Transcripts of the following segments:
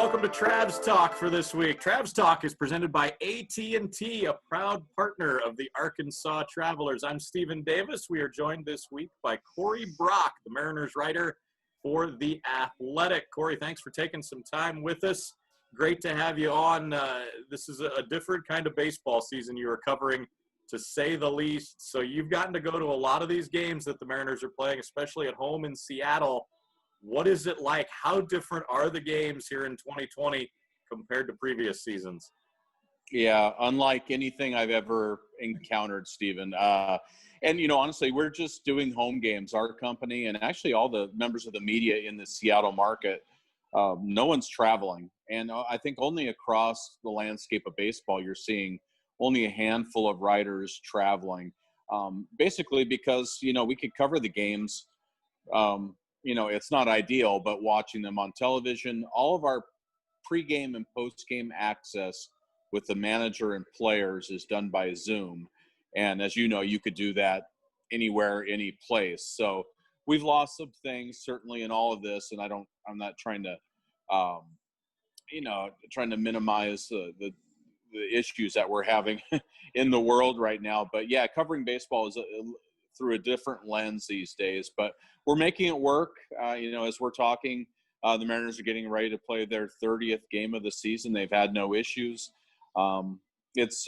welcome to Travs Talk for this week. Travs Talk is presented by AT&T, a proud partner of the Arkansas Travelers. I'm Stephen Davis. We are joined this week by Corey Brock, the Mariners writer for The Athletic. Corey, thanks for taking some time with us. Great to have you on. This is a different kind of baseball season you are covering, to say the least. So you've gotten to go to a lot of these games that the Mariners are playing, especially at home in Seattle. What is it like? How different are the games here in 2020 compared to previous seasons? Yeah, unlike anything I've ever encountered, Stephen. And honestly, we're just doing home games, our company, and actually all the members of the media in the Seattle market. No one's traveling. And I think only across the landscape of baseball, you're seeing only a handful of writers traveling. Basically because, we could cover the games. It's not ideal, but watching them on television, all of our pregame and postgame access with the manager and players is done by Zoom. And as you know, you could do that anywhere, any place. So we've lost some things certainly in all of this. And I'm not trying to, trying to minimize the issues that we're having in the world right now. But yeah, covering baseball is through a different lens these days, but we're making it work. As we're talking, the Mariners are getting ready to play their 30th game of the season. They've had no issues. It's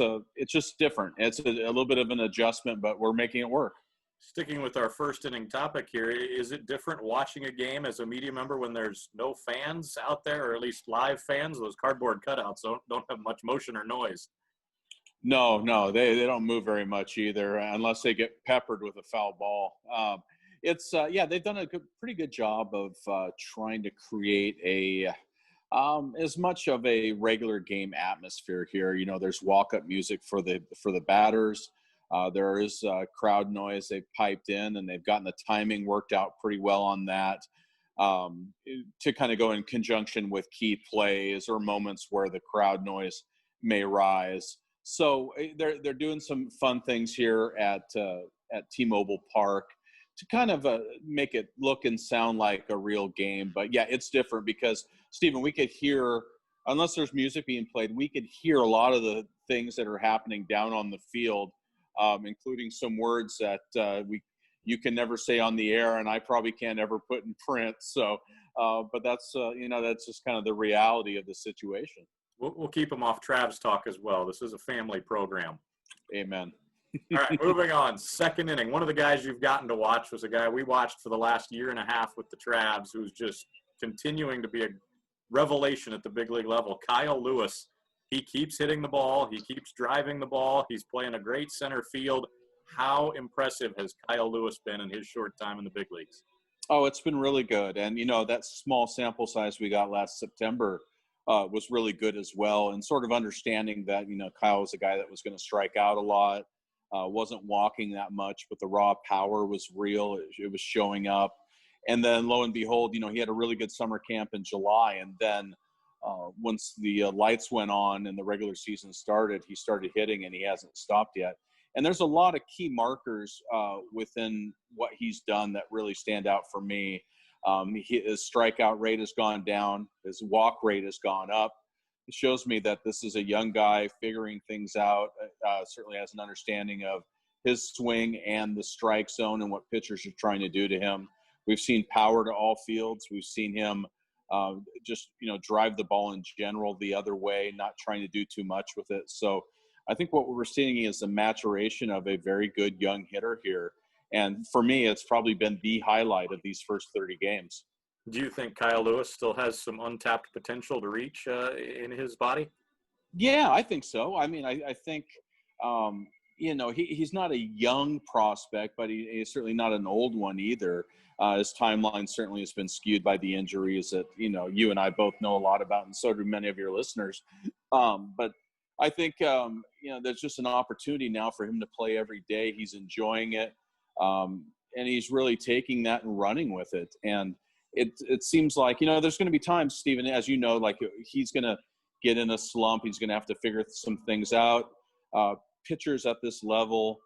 just different. It's a little bit of an adjustment, but we're making it work. Sticking with our first inning topic here, is it different watching a game as a media member when there's no fans out there, or at least live fans? Those cardboard cutouts don't have much motion or noise. No, they don't move very much either, unless they get peppered with a foul ball. They've done a pretty good job of trying to create as much of a regular game atmosphere here. There's walk-up music for the batters. There is crowd noise they've piped in, and they've gotten the timing worked out pretty well on that to kind of go in conjunction with key plays or moments where the crowd noise may rise. So they're doing some fun things here at T-Mobile Park to kind of make it look and sound like a real game. But yeah, it's different because, Stephen, we could hear, unless there's music being played, we could hear a lot of the things that are happening down on the field, including some words that you can never say on the air, and I probably can't ever put in print. So, but that's just kind of the reality of the situation. We'll keep them off Travs Talk as well. This is a family program. Amen. All right, moving on. Second inning. One of the guys you've gotten to watch was a guy we watched for the last year and a half with the Travs, who's just continuing to be a revelation at the big league level. Kyle Lewis. He keeps hitting the ball. He keeps driving the ball. He's playing a great center field. How impressive has Kyle Lewis been in his short time in the big leagues? Oh, it's been really good. And, that small sample size we got last September was really good as well. And sort of understanding that, Kyle was a guy that was going to strike out a lot, wasn't walking that much, but the raw power was real. It was showing up. And then lo and behold, he had a really good summer camp in July. And then once the lights went on and the regular season started, he started hitting, and he hasn't stopped yet. And there's a lot of key markers within what he's done that really stand out for me. His strikeout rate has gone down. His walk rate has gone up. It shows me that this is a young guy figuring things out, certainly has an understanding of his swing and the strike zone and what pitchers are trying to do to him. We've seen power to all fields. We've seen him drive the ball in general the other way, not trying to do too much with it. So I think what we're seeing is the maturation of a very good young hitter here. And for me, it's probably been the highlight of these first 30 games. Do you think Kyle Lewis still has some untapped potential to reach in his body? Yeah, I think so. I mean, I think, he's not a young prospect, but he's certainly not an old one either. His timeline certainly has been skewed by the injuries that, you and I both know a lot about, and so do many of your listeners. But I think, there's just an opportunity now for him to play every day. He's enjoying it. And he's really taking that and running with it. And it seems like, there's going to be times, Stephen, as you know, like he's going to get in a slump. He's going to have to figure some things out. Pitchers at this level,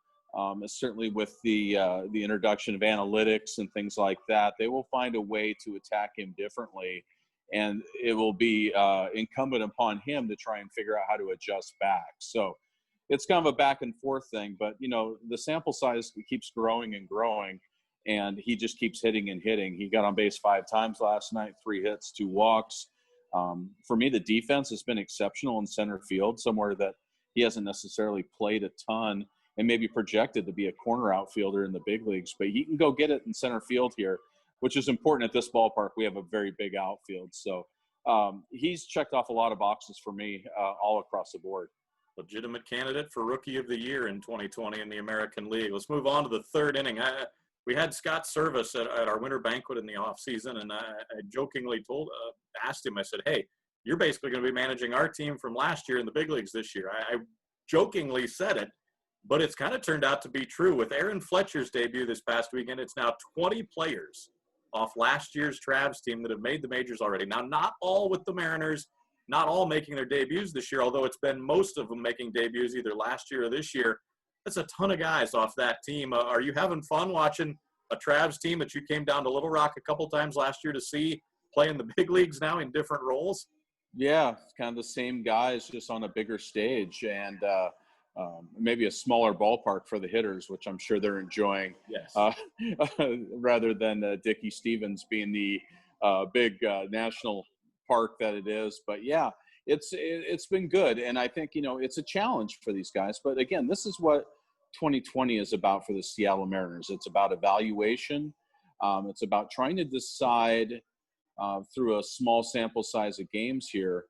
certainly with the introduction of analytics and things like that, they will find a way to attack him differently. and it will be incumbent upon him to try and figure out how to adjust back. So it's kind of a back and forth thing, but the sample size keeps growing and growing, and he just keeps hitting and hitting. He got on base 5 times last night, 3 hits, 2 walks. For me, the defense has been exceptional in center field, somewhere that he hasn't necessarily played a ton and maybe projected to be a corner outfielder in the big leagues, but he can go get it in center field here, which is important at this ballpark. We have a very big outfield. So he's checked off a lot of boxes for me all across the board. Legitimate candidate for Rookie of the Year in 2020 in the American League. Let's move on to the third inning. We had Scott Service at our winter banquet in the offseason, and I jokingly asked him, I said, hey, you're basically going to be managing our team from last year in the big leagues this year. I jokingly said it, but it's kind of turned out to be true. With Aaron Fletcher's debut this past weekend, it's now 20 players off last year's Travs team that have made the majors already. Now, not all with the Mariners, not all making their debuts this year, although it's been most of them making debuts either last year or this year. That's a ton of guys off that team. Are you having fun watching a Travs team that you came down to Little Rock a couple times last year to see play in the big leagues now in different roles? Yeah, it's kind of the same guys, just on a bigger stage, and maybe a smaller ballpark for the hitters, which I'm sure they're enjoying. Yes. Rather than Dickey Stevens being the big national park that it is. But yeah, it's been good, and I think it's a challenge for these guys. But again, this is what 2020 is about for the Seattle Mariners. It's about evaluation. It's about trying to decide through a small sample size of games here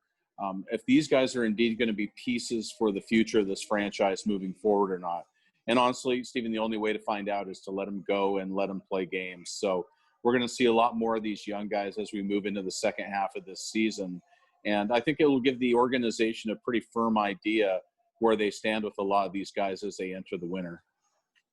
if these guys are indeed going to be pieces for the future of this franchise moving forward or not. And honestly, Stephen, the only way to find out is to let them go and let them play games. So we're going to see a lot more of these young guys as we move into the second half of this season. And I think it will give the organization a pretty firm idea where they stand with a lot of these guys as they enter the winter.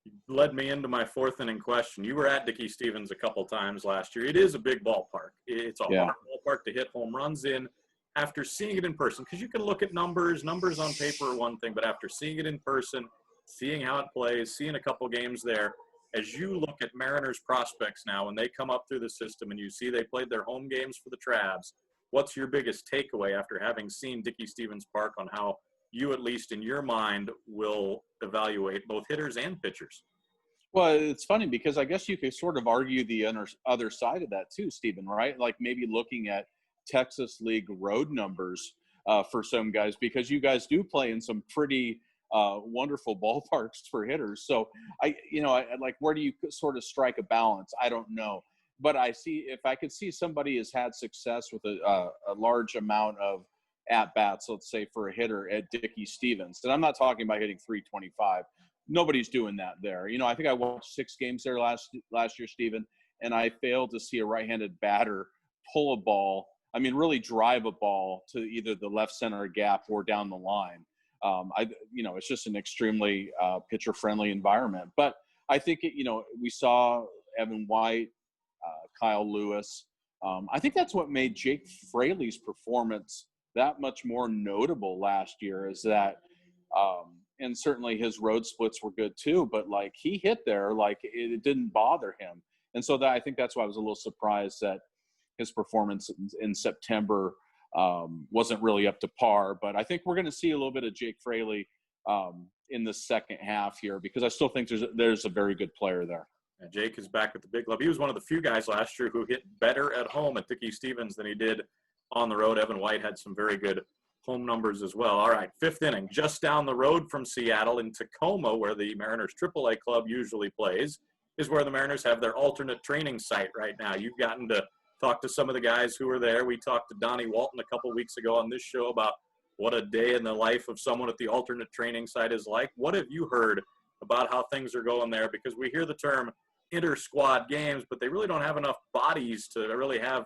You led me into my fourth inning question. You were at Dickey Stevens a couple times last year. It is a big ballpark. It's a hard ballpark to hit home runs in. After seeing it in person, because you can look at numbers on paper are one thing, but after seeing it in person, seeing how it plays, seeing a couple games there, as you look at Mariners prospects now, when they come up through the system and you see they played their home games for the Travs, what's your biggest takeaway after having seen Dickey Stevens Park on how you, at least in your mind, will evaluate both hitters and pitchers? Well, it's funny because I guess you could sort of argue the other side of that too, Stephen, right? Like maybe looking at Texas League road numbers for some guys, because you guys do play in some pretty wonderful ballparks for hitters. So I like, where do you sort of strike a balance? I don't know. But I see, if I could see somebody has had success with a large amount of at-bats, let's say for a hitter at Dickey Stevens, and I'm not talking about hitting 325. Nobody's doing that there. I think I watched 6 games there last year, Stephen, and I failed to see a right-handed batter pull a ball, really drive a ball to either the left center gap or down the line. It's just an extremely pitcher-friendly environment. But I think, we saw Evan White, Kyle Lewis. I think that's what made Jake Fraley's performance that much more notable last year, is that, and certainly his road splits were good too, but like he hit there, like it didn't bother him. And so I think that's why I was a little surprised that his performance in September wasn't really up to par. But I think we're going to see a little bit of Jake Fraley in the second half here, because I still think there's a very good player there. And Jake is back with the big club. He was one of the few guys last year who hit better at home at Dickey Stevens than he did on the road. Evan White had some very good home numbers as well. All right, fifth inning, just down the road from Seattle in Tacoma, where the Mariners AAA club usually plays, is where the Mariners have their alternate training site right now. You've gotten to talk to some of the guys who were there. We talked to Donnie Walton a couple weeks ago on this show about what a day in the life of someone at the alternate training site is like. What have you heard about how things are going there? Because we hear the term inter-squad games, but they really don't have enough bodies to really have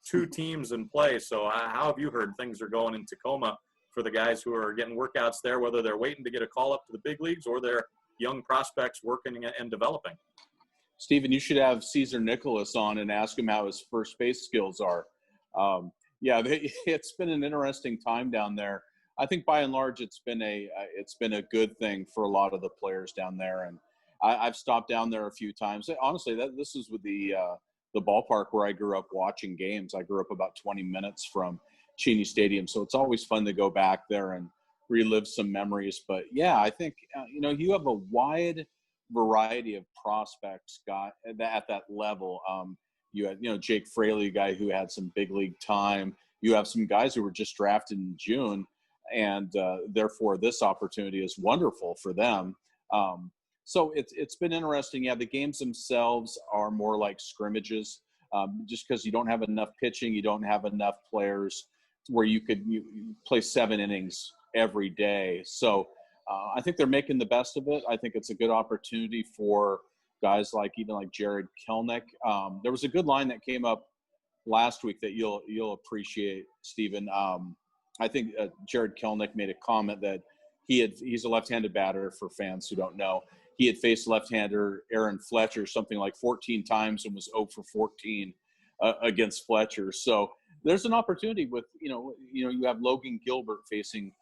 2 teams in play. So how have you heard things are going in Tacoma for the guys who are getting workouts there, whether they're waiting to get a call up to the big leagues or they're young prospects working and developing? Stephen, you should have Cesar Nicholas on and ask him how his first base skills are. It's been an interesting time down there. I think by and large it's been a good thing for a lot of the players down there, and I've stopped down there a few times. Honestly, this is with the the ballpark where I grew up watching games. I grew up about 20 minutes from Cheney Stadium. So it's always fun to go back there and relive some memories. But yeah, I think, you have a wide variety of prospects at that level. You had, Jake Fraley, a guy who had some big league time. You have some guys who were just drafted in June, and therefore this opportunity is wonderful for them. So it's been interesting. Yeah, the games themselves are more like scrimmages, just because you don't have enough pitching, you don't have enough players where you play 7 innings every day. So I think they're making the best of it. I think it's a good opportunity for guys like Jared Kelnick. There was a good line that came up last week that you'll appreciate, Stephen. I think Jared Kelnick made a comment that he's a left-handed batter, for fans who don't know. He had faced left-hander Aaron Fletcher something like 14 times and was 0 for 14 against Fletcher. So there's an opportunity with, you have Logan Gilbert facing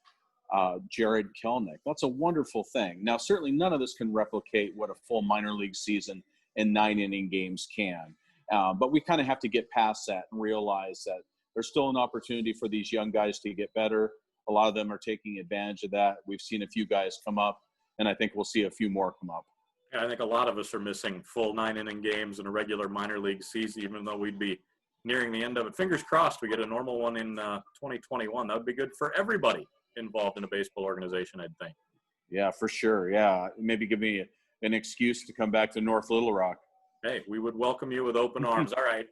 Jared Kelnick. That's a wonderful thing. Now, certainly none of this can replicate what a full minor league season and 9-inning games can. But we kind of have to get past that and realize that there's still an opportunity for these young guys to get better. A lot of them are taking advantage of that. We've seen a few guys come up, and I think we'll see a few more come up. Yeah, I think a lot of us are missing full 9-inning games in a regular minor league season, even though we'd be nearing the end of it. Fingers crossed we get a normal one in 2021. That would be good for everybody involved in a baseball organization, I'd think. Yeah, for sure. Yeah, maybe give me an excuse to come back to North Little Rock. Hey, we would welcome you with open arms. All right,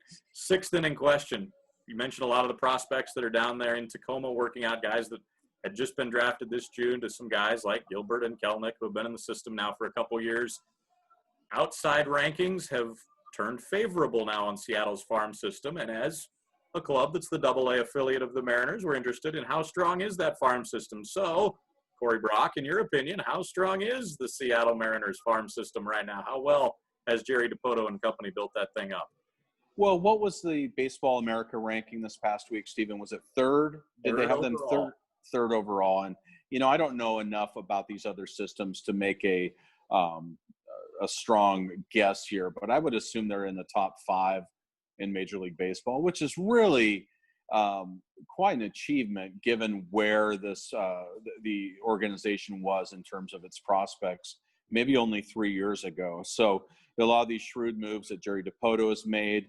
6th inning question. You mentioned a lot of the prospects that are down there in Tacoma working out, guys that had just been drafted this June, to some guys like Gilbert and Kelnick who have been in the system now for a couple years. Outside rankings have turned favorable now on Seattle's farm system, and as a club that's the AA affiliate of the Mariners, we're interested in how strong is that farm system. So, Corey Brock, in your opinion, how strong is the Seattle Mariners farm system right now? How well has Jerry Dipoto and company built that thing up? Well, what was the Baseball America ranking this past week, Stephen? Was it third? Did they have them third overall? And, I don't know enough about these other systems to make a strong guess here, but I would assume they're in the top 5 in Major League Baseball, which is really quite an achievement given where the organization was in terms of its prospects, maybe only 3 years ago. So a lot of these shrewd moves that Jerry Dipoto has made,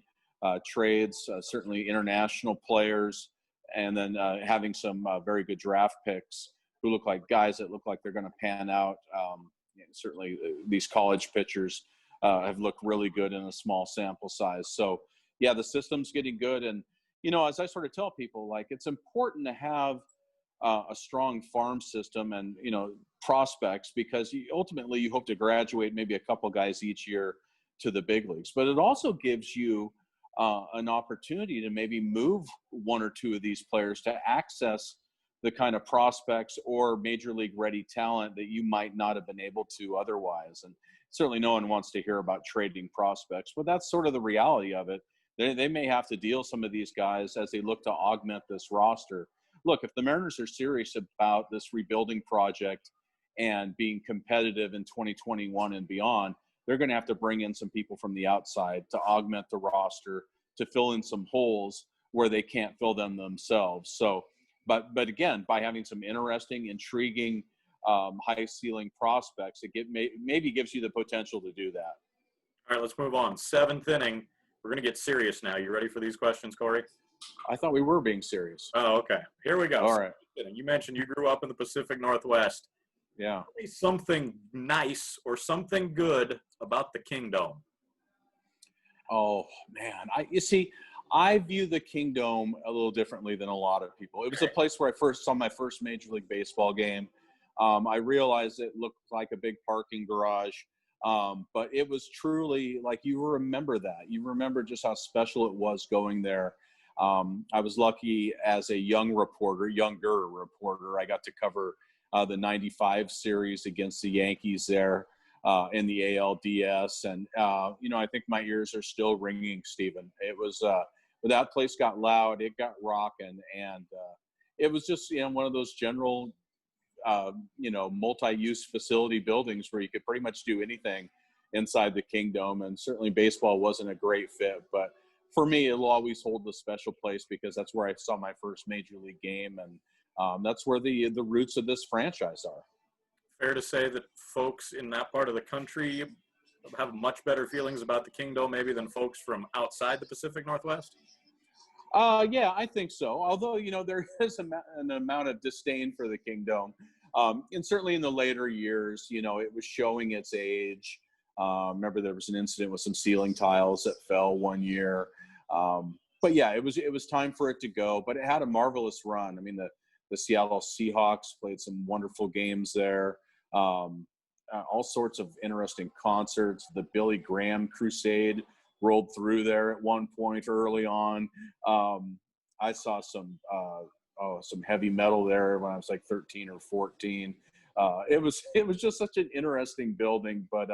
trades, certainly international players, and then having some very good draft picks who look like guys that look like they're going to pan out. Certainly these college pitchers have looked really good in a small sample size. So, yeah, the system's getting good. And, as I sort of tell people, like, it's important to have a strong farm system and, prospects, because ultimately you hope to graduate maybe a couple guys each year to the big leagues. But it also gives you an opportunity to maybe move 1 or 2 of these players to access the kind of prospects or major league ready talent that you might not have been able to otherwise. And certainly no one wants to hear about trading prospects, but that's sort of the reality of it. They may have to deal some of these guys as they look to augment this roster. Look, if the Mariners are serious about this rebuilding project and being competitive in 2021 and beyond, they're going to have to bring in some people from the outside to augment the roster, to fill in some holes where they can't fill them themselves. So, but again, by having some interesting, intriguing, high ceiling prospects, maybe gives you the potential to do that. All right, let's move on. 7th inning. We're going to get serious now. You ready for these questions, Corey? I thought we were being serious. Oh, okay. Here we go. All right. You mentioned you grew up in the Pacific Northwest. Yeah. Tell me something nice or something good about the Kingdome. Oh, man. I view the Kingdome a little differently than a lot of people. It was a place where I first saw my first Major League Baseball game. I realized it looked like a big parking garage, but it was truly like, you remember that. You remember just how special it was going there. I was lucky as a younger reporter, I got to cover the 95 series against the Yankees there in the ALDS. And, I think my ears are still ringing, Stephen. It was when that place got loud, it got rocking. And it was just, one of those general, multi-use facility buildings where you could pretty much do anything inside the Kingdome. And certainly baseball wasn't a great fit, but for me, it'll always hold a special place because that's where I saw my first major league game, and that's where the roots of this franchise are. Fair to say that folks in that part of the country have much better feelings about the Kingdome maybe than folks from outside the Pacific Northwest? Yeah, I think so. Although, there is an amount of disdain for the Kingdome. And certainly in the later years, it was showing its age. Remember there was an incident with some ceiling tiles that fell one year. But yeah, it was time for it to go, but it had a marvelous run. I mean, the Seattle Seahawks played some wonderful games there. All sorts of interesting concerts. The Billy Graham Crusade rolled through there at one point early on. I saw some heavy metal there when I was like 13 or 14. It was just such an interesting building, but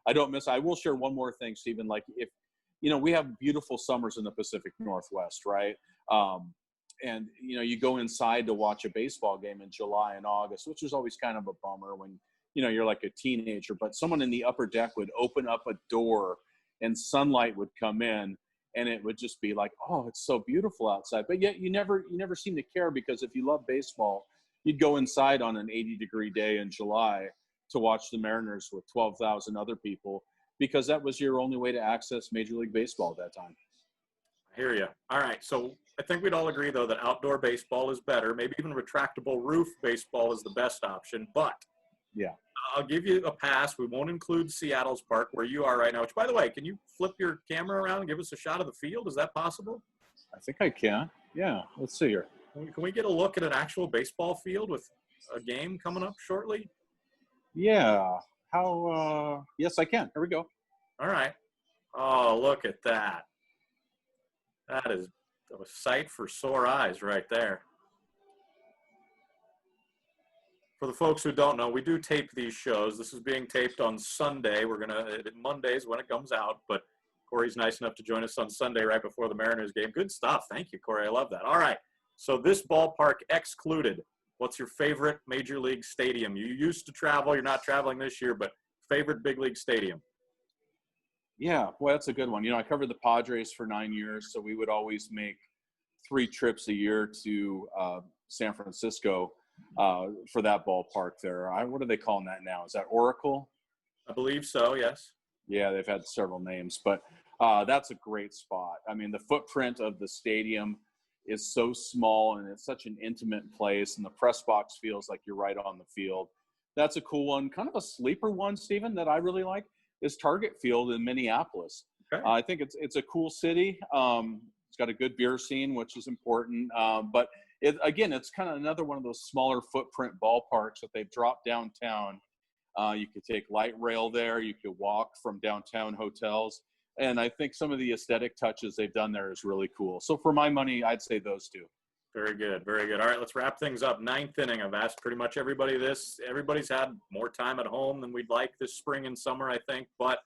I will share one more thing, Stephen. Like if, we have beautiful summers in the Pacific Northwest, right? And, you go inside to watch a baseball game in July and August, which is always kind of a bummer when, you're like a teenager, but someone in the upper deck would open up a door and sunlight would come in and it would just be like, oh, it's so beautiful outside. But yet you never seem to care, because if you love baseball, you'd go inside on an 80-degree day in July to watch the Mariners with 12,000 other people, because that was your only way to access Major League Baseball at that time. I hear you. All right. So I think we'd all agree, though, that outdoor baseball is better. Maybe even retractable roof baseball is the best option. But yeah, I'll give you a pass. We won't include Seattle's park where you are right now, which, by the way, can you flip your camera around and give us a shot of the field? Is that possible? I think I can. Yeah. Let's see here. Can we get a look at an actual baseball field with a game coming up shortly? Yeah. Yes, I can. Here we go. All right. Oh, look at that. That is a sight for sore eyes right there. For the folks who don't know, we do tape these shows. This is being taped on Sunday. Mondays when it comes out, but Corey's nice enough to join us on Sunday right before the Mariners game. Good stuff. Thank you, Corey. I love that. All right. So this ballpark excluded, what's your favorite Major League stadium? You used to travel. You're not traveling this year, but favorite big league stadium? Yeah, well, that's a good one. I covered the Padres for 9 years, so we would always make 3 trips a year to San Francisco for that ballpark there. What are they calling that now? Is that Oracle? I believe so, yes. Yeah, they've had several names, but that's a great spot. I mean, the footprint of the stadium is so small, and it's such an intimate place, and the press box feels like you're right on the field. That's a cool one. Kind of a sleeper one, Stephen, that I really like is Target Field in Minneapolis. Okay. I think it's a cool city. It's got a good beer scene, which is important. But it's kind of another one of those smaller footprint ballparks that they've dropped downtown. You could take light rail there. You could walk from downtown hotels. And I think some of the aesthetic touches they've done there is really cool. So for my money, I'd say those two. Very good. Very good. All right, let's wrap things up. 9th inning. I've asked pretty much everybody this. Everybody's had more time at home than we'd like this spring and summer, I think, but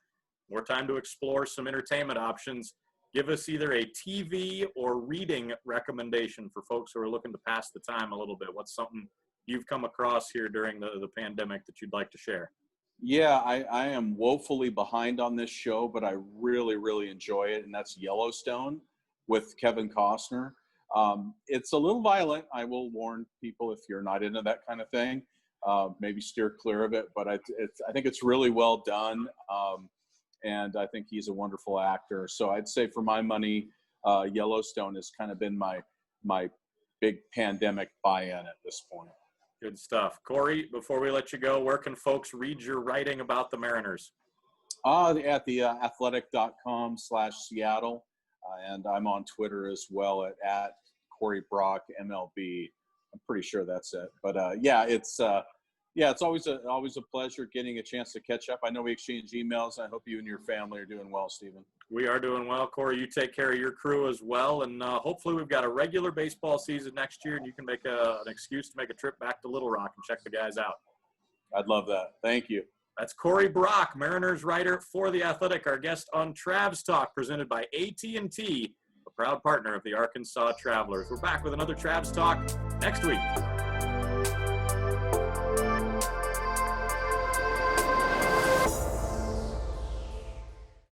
more time to explore some entertainment options. Give us either a TV or reading recommendation for folks who are looking to pass the time a little bit. What's something you've come across here during the pandemic that you'd like to share? Yeah, I am woefully behind on this show, but I really, really enjoy it, and that's Yellowstone with Kevin Costner. It's a little violent. I will warn people, if you're not into that kind of thing, maybe steer clear of it. But I think it's really well done, and I think he's a wonderful actor. So I'd say for my money, Yellowstone has kind of been my big pandemic buy-in at this point. Good stuff. Corey, before we let you go, where can folks read your writing about the Mariners? At the athletic.com/Seattle. And I'm on Twitter as well at Corey Brock MLB. I'm pretty sure that's it. But it's always a pleasure getting a chance to catch up. I know we exchange emails. I hope you and your family are doing well, Stephen. We are doing well, Corey. You take care of your crew as well, and hopefully we've got a regular baseball season next year, and you can make an excuse to make a trip back to Little Rock and check the guys out. I'd love that. Thank you. That's Corey Brock, Mariners writer for The Athletic, our guest on Travs Talk, presented by AT&T, a proud partner of the Arkansas Travelers. We're back with another Travs Talk next week.